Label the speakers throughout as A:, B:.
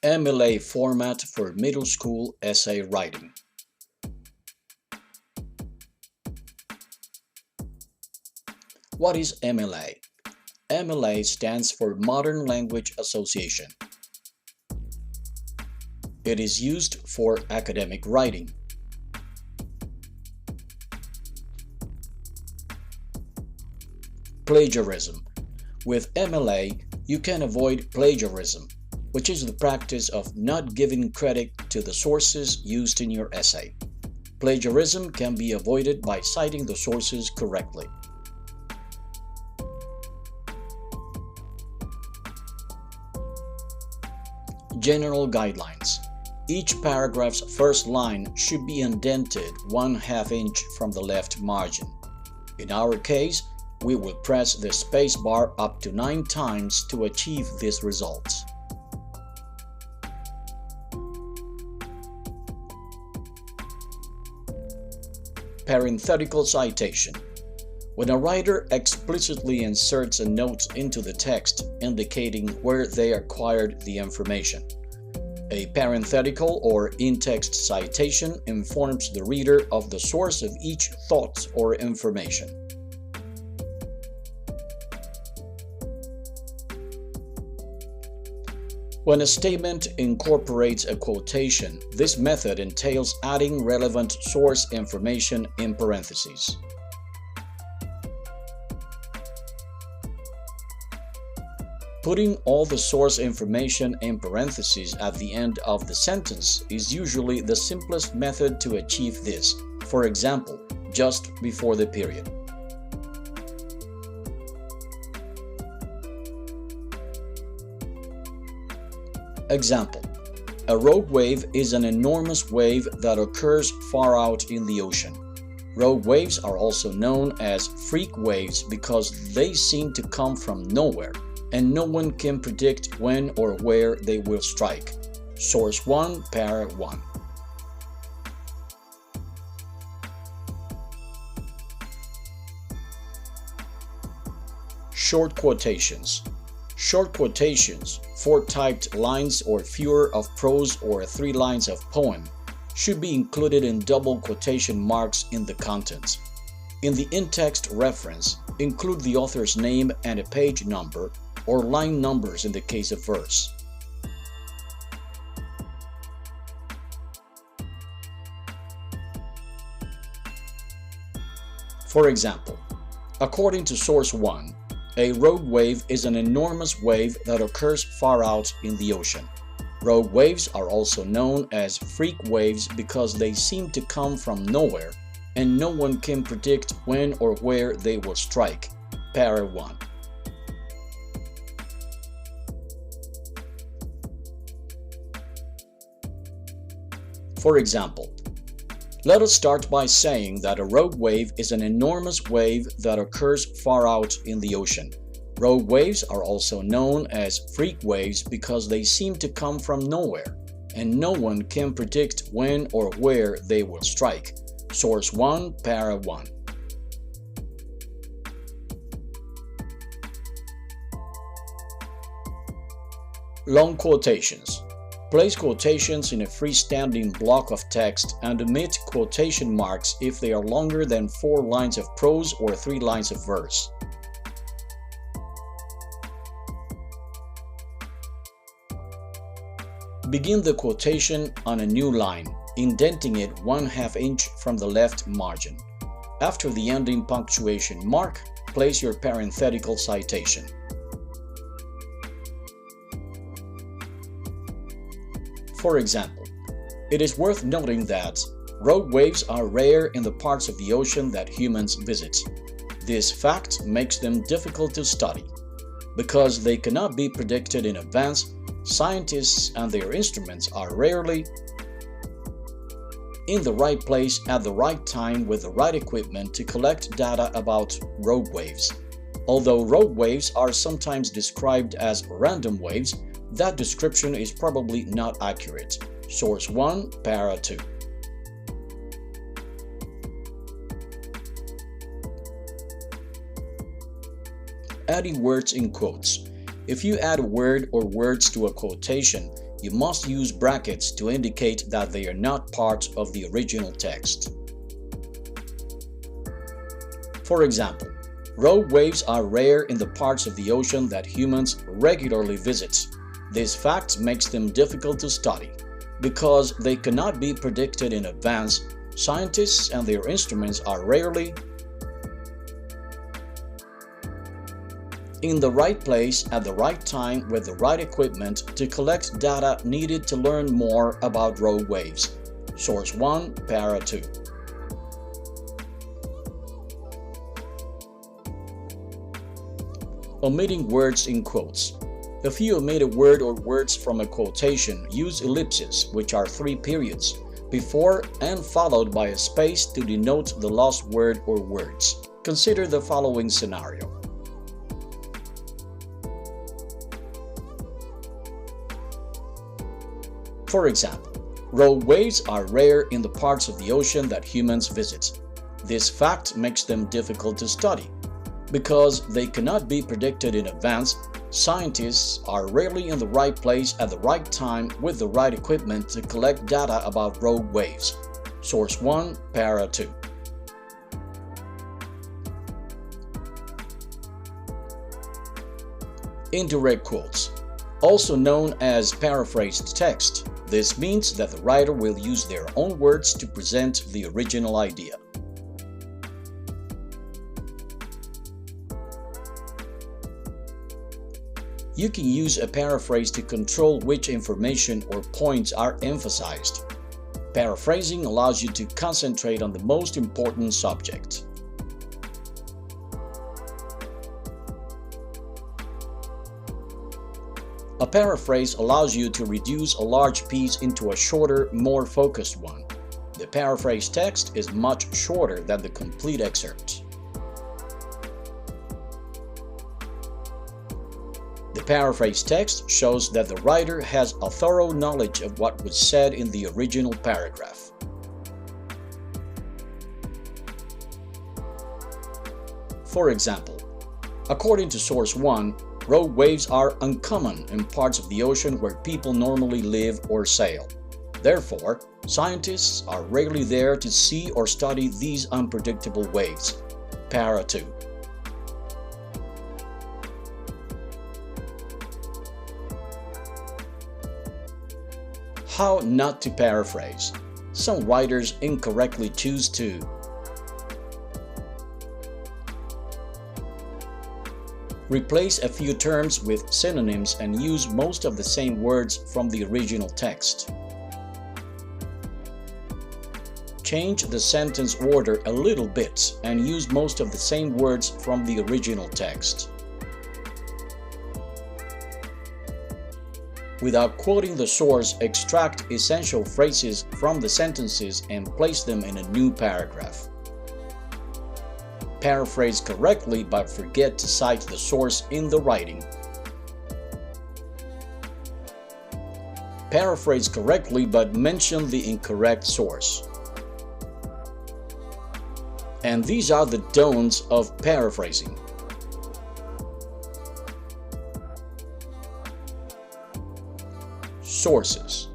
A: MLA format for middle school essay writing. What is MLA? MLA stands for Modern Language Association. It is used for academic writing. Plagiarism. With MLA, you can avoid plagiarism, which is the practice of not giving credit to the sources used in your essay. Plagiarism can be avoided by citing the sources correctly. General guidelines. Each paragraph's first line should be indented 1/2 inch from the left margin. In our case, we will press the space bar up to 9 times to achieve this result. Parenthetical citation. When a writer explicitly inserts a note into the text indicating where they acquired the information. A parenthetical or in-text citation informs the reader of the source of each thought or information. When a statement incorporates a quotation, this method entails adding relevant source information in parentheses. Putting all the source information in parentheses at the end of the sentence is usually the simplest method to achieve this, for example, just before the period. Example: a rogue wave is an enormous wave that occurs far out in the ocean. Rogue waves are also known as freak waves because they seem to come from nowhere, and no one can predict when or where they will strike. Source 1, Para 1. Short quotations. Short quotations, 4 typed lines or fewer of prose or 3 lines of poem, should be included in double quotation marks in the content. In the in-text reference, include the author's name and a page number, or line numbers in the case of verse. For example, according to source 1, a rogue wave is an enormous wave that occurs far out in the ocean. Rogue waves are also known as freak waves because they seem to come from nowhere, and no one can predict when or where they will strike. Para 1. For example, let us start by saying that a rogue wave is an enormous wave that occurs far out in the ocean. Rogue waves are also known as freak waves because they seem to come from nowhere, and no one can predict when or where they will strike. Source 1, Para 1. Long quotations. Place quotations in a freestanding block of text and omit quotation marks if they are longer than 4 lines of prose or 3 lines of verse. Begin the quotation on a new line, indenting it 1/2 inch from the left margin. After the ending punctuation mark, place your parenthetical citation. For example, it is worth noting that rogue waves are rare in the parts of the ocean that humans visit. This fact makes them difficult to study. Because they cannot be predicted in advance, scientists and their instruments are rarely in the right place at the right time with the right equipment to collect data about rogue waves. Although rogue waves are sometimes described as random waves, that description is probably not accurate. Source 1, Para 2. Adding words in quotes. If you add a word or words to a quotation, you must use brackets to indicate that they are not part of the original text. For example, rogue waves are rare in the parts of the ocean that humans regularly visit. This fact makes them difficult to study. Because they cannot be predicted in advance, scientists and their instruments are rarely in the right place at the right time with the right equipment to collect data needed to learn more about rogue waves. Source 1, Para 2. Omitting words in quotes. If you omit a word or words from a quotation, use ellipses, which are 3 periods, before and followed by a space to denote the lost word or words. Consider the following scenario. For example, rogue waves are rare in the parts of the ocean that humans visit. This fact makes them difficult to study. Because they cannot be predicted in advance, scientists are rarely in the right place at the right time with the right equipment to collect data about rogue waves. Source 1, Para 2. Indirect quotes. Also known as paraphrased text, this means that the writer will use their own words to present the original idea. You can use a paraphrase to control which information or points are emphasized. Paraphrasing allows you to concentrate on the most important subject. A paraphrase allows you to reduce a large piece into a shorter, more focused one. The paraphrase text is much shorter than the complete excerpt. The paraphrase text shows that the writer has a thorough knowledge of what was said in the original paragraph. For example, according to source 1, rogue waves are uncommon in parts of the ocean where people normally live or sail. Therefore, scientists are rarely there to see or study these unpredictable waves. Para 2. How not to paraphrase. Some writers incorrectly choose to replace a few terms with synonyms and use most of the same words from the original text. Change the sentence order a little bit and use most of the same words from the original text. Without quoting the source, extract essential phrases from the sentences and place them in a new paragraph. Paraphrase correctly but forget to cite the source in the writing. Paraphrase correctly but mention the incorrect source. And these are the don'ts of paraphrasing. Sources.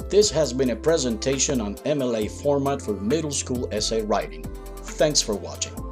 A: This has been a presentation on MLA format for middle school essay writing. Thanks for watching.